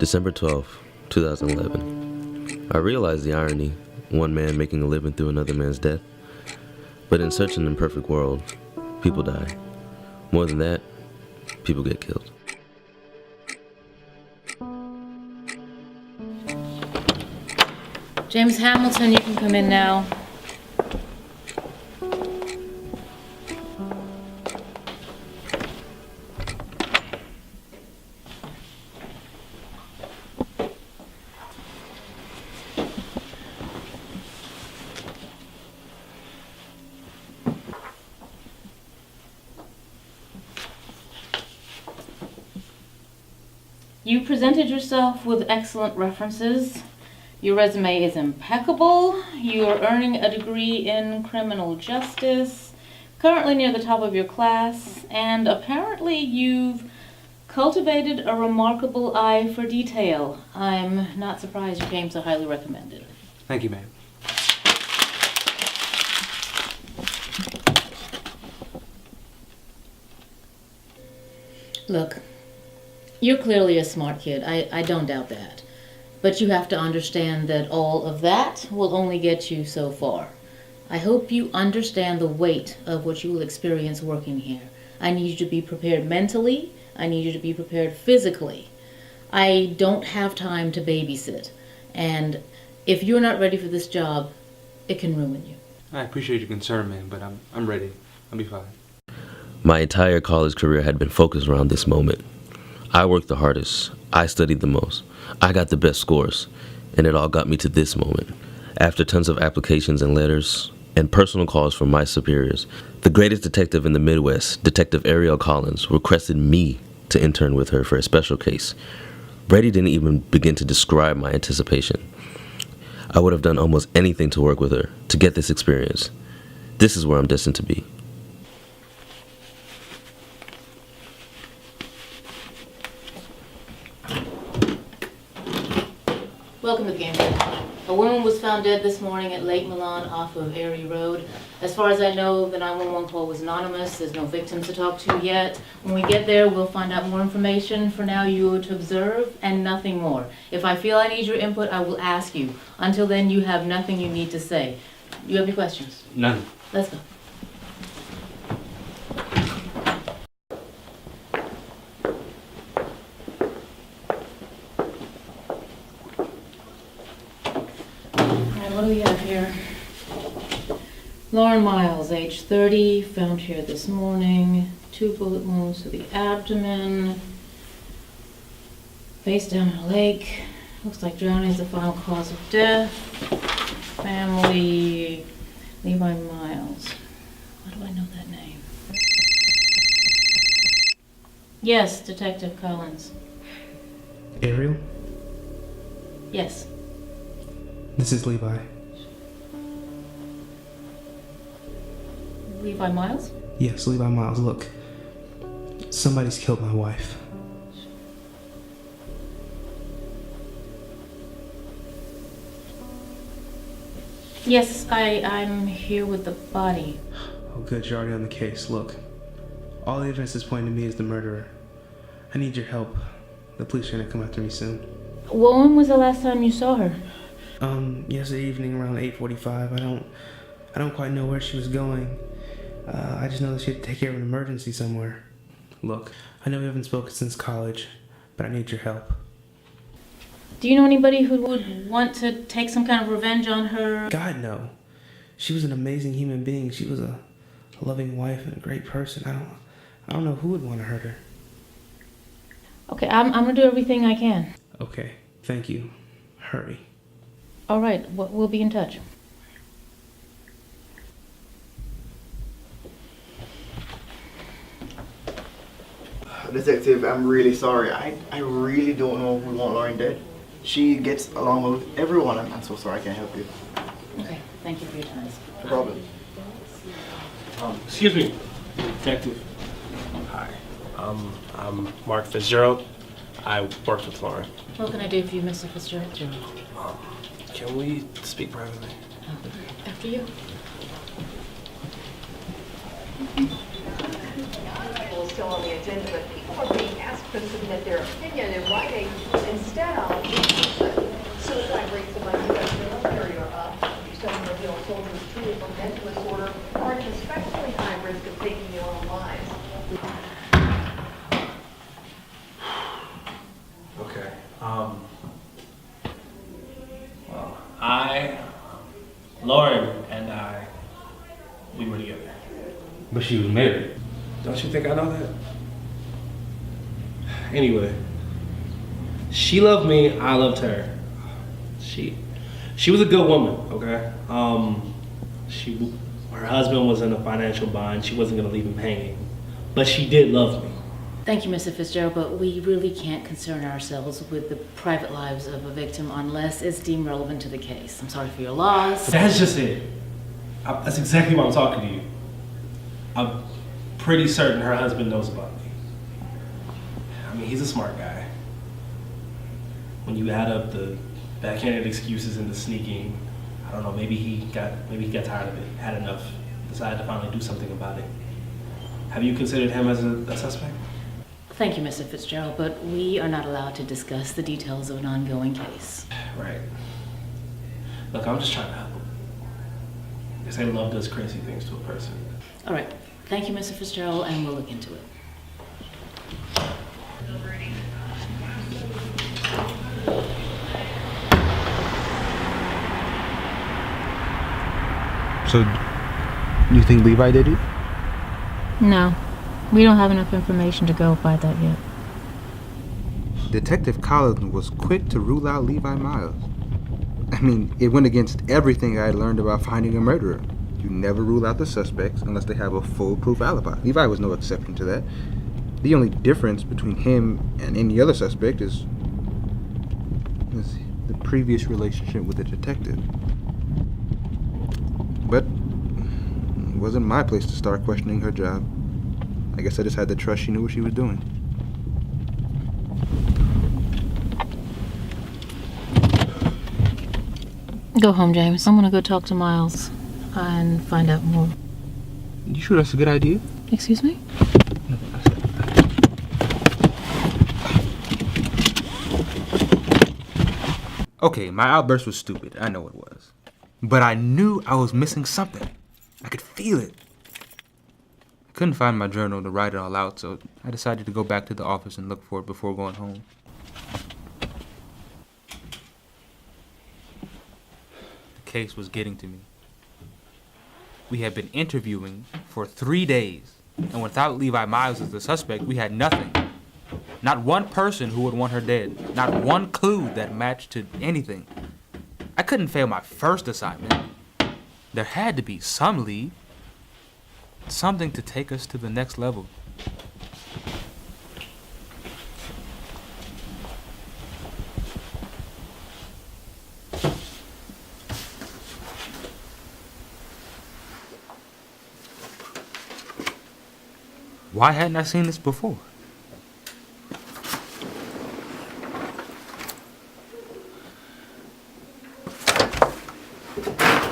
December 12th, 2011. I realized the irony, one man making a living through another man's death. But in such an imperfect world, people die. More than that, people get killed. James Hamilton, you can come in now. You presented yourself with excellent references. Your resume is impeccable. You are earning a degree in criminal justice, currently near the top of your class, and apparently you've cultivated a remarkable eye for detail. I'm not surprised you came so highly recommended. Thank you, ma'am. Look, you're clearly a smart kid. I don't doubt that. But you have to understand that all of that will only get you so far. I hope you understand the weight of what you will experience working here. I need you to be prepared mentally. I need you to be prepared physically. I don't have time to babysit. And if you're not ready for this job, it can ruin you. I appreciate your concern, ma'am, but I'm ready. I'll be fine. My entire college career had been focused around this moment. I worked the hardest. I studied the most. I got the best scores. And it all got me to this moment. After tons of applications and letters and personal calls from my superiors, the greatest detective in the Midwest, Detective Ariel Collins, requested me to intern with her for a special case. Brady didn't even begin to describe my anticipation. I would have done almost anything to work with her, to get this experience. This is where I'm destined to be. Welcome to the game. A woman was found dead this morning at Lake Milan off of Erie Road. As far as I know, the 911 call was anonymous. There's no victims to talk to yet. When we get there, we'll find out more information. For now, you are to observe and nothing more. If I feel I need your input, I will ask you. Until then, you have nothing you need to say. You have any questions? None. Let's go. What do we have here? Lauren Miles, age 30, found here this morning. 2 bullet wounds to the abdomen. Face down in a lake. Looks like drowning is the final cause of death. Family, Levi Miles. Why do I know that name? Yes, Detective Collins. Ariel, Yes. this is Levi. Levi Miles? Yes, Levi Miles. Look, somebody's killed my wife. Yes, I'm here with the body. Oh, good, you're already on the case. Look, all the evidence is pointing to me as the murderer. I need your help. The police are gonna come after me soon. Well, when was the last time you saw her? Yesterday evening around 8:45. I don't quite know where she was going. I just know that she had to take care of an emergency somewhere. Look, I know we haven't spoken since college, but I need your help. Do you know anybody who would want to take some kind of revenge on her? God, no. She was an amazing human being. She was a loving wife and a great person. I don't know who would want to hurt her. Okay, I'm gonna do everything I can. Okay, thank you. Hurry. All right, we'll be in touch. Detective, I'm really sorry. I really don't know if we want Lauren dead. She gets along with everyone. I'm so sorry I can't help you. Okay, thank you for your time. No problem. Excuse me, detective. Hi, I'm Mark Fitzgerald. I worked with Lauren. What can I do for you, Mr. Fitzgerald? Can we speak privately? After you. bill is still on the agenda, but people are being asked to submit their opinion in writing instead of suicide rates among U.S. military are up. Some reveal soldiers treated for mental disorder are at an especially high risk of taking their own lives. Okay. Well, Lauren and I, we were together. But she was married. Don't you think I know that? Anyway, she loved me, I loved her. She was a good woman, okay? Her husband was in a financial bind. She wasn't gonna leave him hanging, but she did love me. Thank you, Mr. Fitzgerald, but we really can't concern ourselves with the private lives of a victim unless it's deemed relevant to the case. I'm sorry for your loss. That's just it. That's exactly why I'm talking to you. I'm pretty certain her husband knows about me. I mean, he's a smart guy. When you add up the backhanded excuses and the sneaking, I don't know, maybe he got tired of it, had enough, decided to finally do something about it. Have you considered him as a suspect? Thank you, Mr. Fitzgerald, but we are not allowed to discuss the details of an ongoing case. Right. Look, I'm just trying to help him. They say love does crazy things to a person. All right. Thank you, Mr. Fitzgerald, and we'll look into it. So, you think Levi did it? No. We don't have enough information to go by that yet. Detective Collins was quick to rule out Levi Miles. I mean, it went against everything I had learned about finding a murderer. You never rule out the suspects unless they have a foolproof alibi. Levi was no exception to that. The only difference between him and any other suspect is the previous relationship with the detective. But it wasn't my place to start questioning her job. I guess I just had to trust she knew what she was doing. Go home, James. I'm gonna go talk to Miles and find out more. You sure that's a good idea? Excuse me? Okay, my outburst was stupid. I know it was. But I knew I was missing something. I could feel it. I couldn't find my journal to write it all out, so I decided to go back to the office and look for it before going home. The case was getting to me. We had been interviewing for 3 days, and without Levi Miles as the suspect, we had nothing. Not one person who would want her dead. Not one clue that matched to anything. I couldn't fail my first assignment. There had to be some lead. Something to take us to the next level. Why hadn't I seen this before?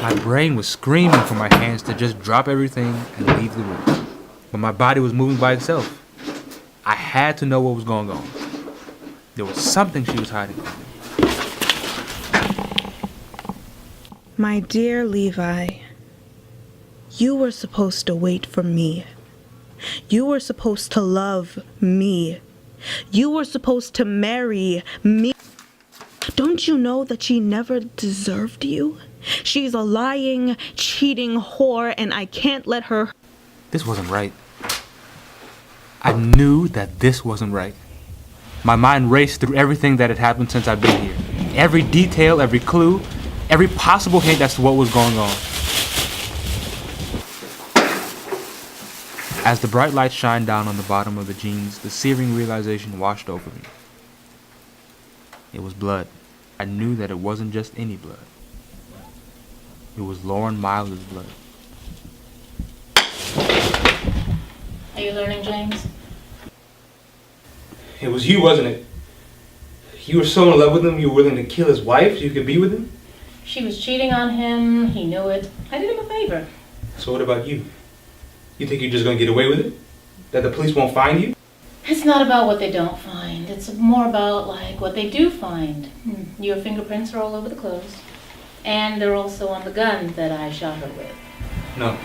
My brain was screaming for my hands to just drop everything and leave the room. But my body was moving by itself. I had to know what was going on. There was something she was hiding from me. My dear Levi, you were supposed to wait for me. You were supposed to love me. You were supposed to marry me. Don't you know that she never deserved you? She's a lying, cheating whore, and I can't let her. This wasn't right. I knew that this wasn't right. My mind raced through everything that had happened since I've been here. Every detail, every clue, every possible hint as to what was going on. As the bright light shined down on the bottom of the jeans, the searing realization washed over me. It was blood. I knew that it wasn't just any blood. It was Lauren Miles' blood. Are you learning, James? It was you, wasn't it? You were so in love with him, you were willing to kill his wife so you could be with him? She was cheating on him. He knew it. I did him a favor. So what about you? You think you're just gonna get away with it? That the police won't find you? It's not about what they don't find. It's more about, like, what they do find. Your fingerprints are all over the clothes. And they're also on the gun that I shot her with. No,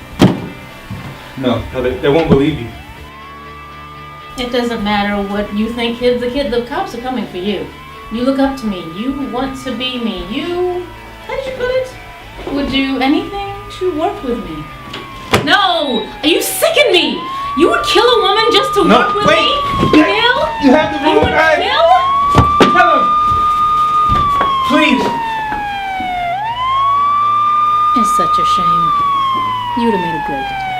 they won't believe you. It doesn't matter what you think, kid. The cops are coming for you. You look up to me. You want to be me. You, how did you put it? Would do anything to work with me. No! Are you sicking me? You would kill a woman just to work with me? Kill? You have the You wrong would guy. kill? Tell him! Please! It's such a shame. You would have made a great detective.